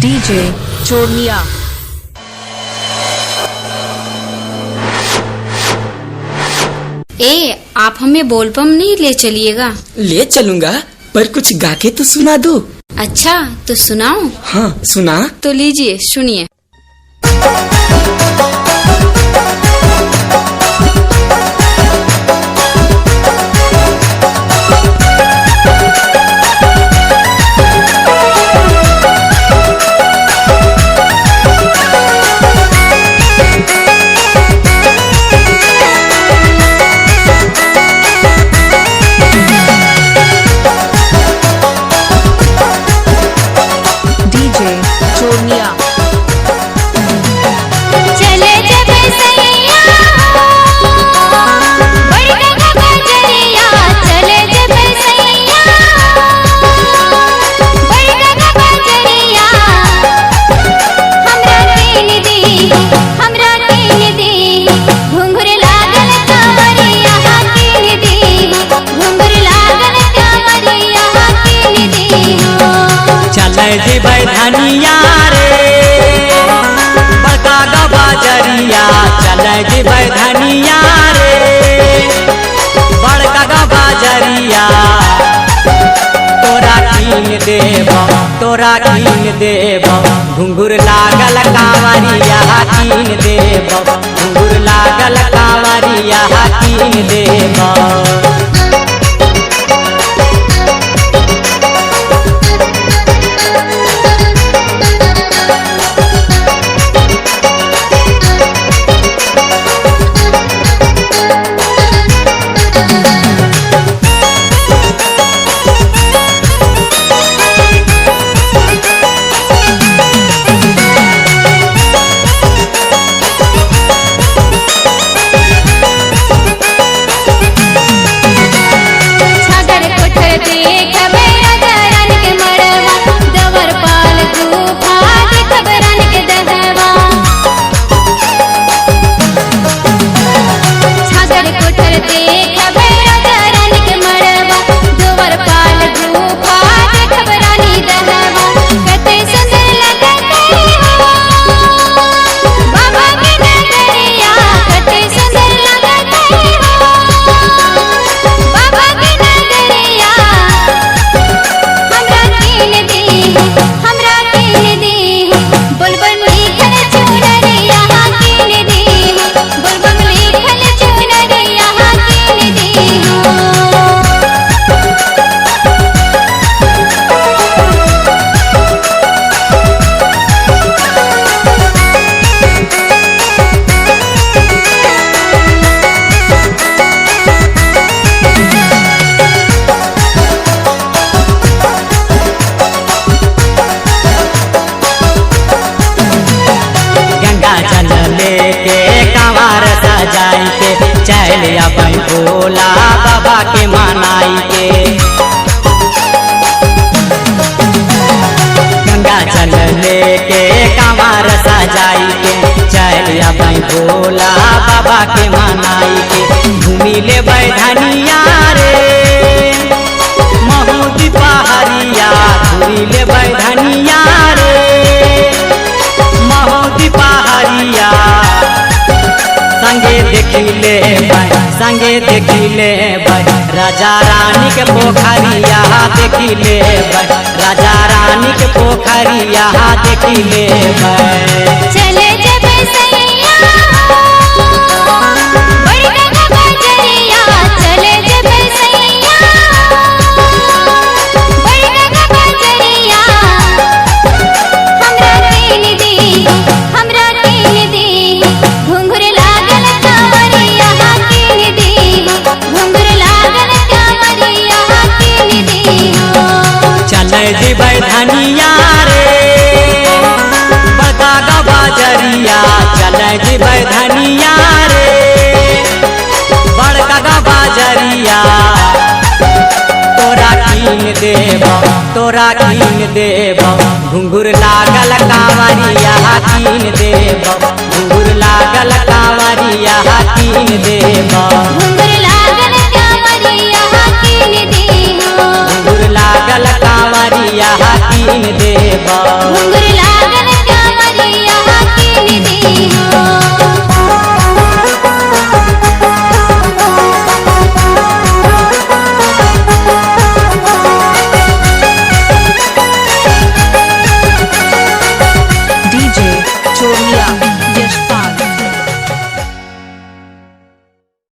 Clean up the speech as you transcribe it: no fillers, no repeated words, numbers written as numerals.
DJ चोरनिया। आप हमें बोलबम नहीं ले चलिएगा? ले चलूंगा, पर कुछ गा के तो सुना दो। अच्छा तो सुनाओ। हाँ सुना। तो लीजिए सुनिए। डीजे चोरनिया। चले जब सैया बड़ी गगरिया, चले जब सैया बड़ी गगरिया, हमरा कीन दी घुंघर लागल कांवरिया, कीन दी घुंघर लागल कांवरिया, कीन दी। चले जेबै धनिया रे बड़का गा बाजरिया, चले जेबै धनिया रे बड़का गा बाजरिया, तोरा कीन देब घुंघुर लागल कांवरिया, कीन देब घुंघुर लागल कांवरिया, कीन देब। छागर कोठर देखबे अगरन के मरवा, दवर पाल गुफा देखबरन के दहवा। छागर कोठर देखबे अगरन के मरवा, दवर पाल गुफा देखबरनी दहवा। कते सुंदर लगते हो बाबा के नगरिया, कते सुंदर लगते हो बाबा के नगरिया, हमरा कीन दी बोलबम लिखल चुनरिया, कीन दी बोलबम लिखल चुनरिया, कीन दी। गंगा जल लेके कंवर सजाई के चल अपन भोला बाबा के मनाई के। गंगा जल लेके कंवर सजाई के चल अपन भोला बाबा के मनाई के। घूमी ले धनिया रे महूदी पहाड़िया, घूमी ले धनिया रे महूदी पहाड़िया, संगे देखिले राजा रानी के पोखरिया, देखिले राजा रानी के पोखरिया, देखिले। चले जब सैया बड़ी गगरिया, चले जब सैया बड़ी गगरिया, हमरा कीन दी घुंघर लागल कांवरिया, कीन दी घुंघर लागल कांवरिया, कीन दी। चले जेबै धनिया रे बड़का गा बाजरिया, चले जेबै धनिया रे बड़का गा बाजरिया, तोरा कीन देब घुंघुर लागल कांवरिया, कीन देब घुंघुर लागल कांवरिया, कीन देब घुंघर लागल कांवरिया, कीन दी घुंघुर लागल कांवरिया, कीन देब।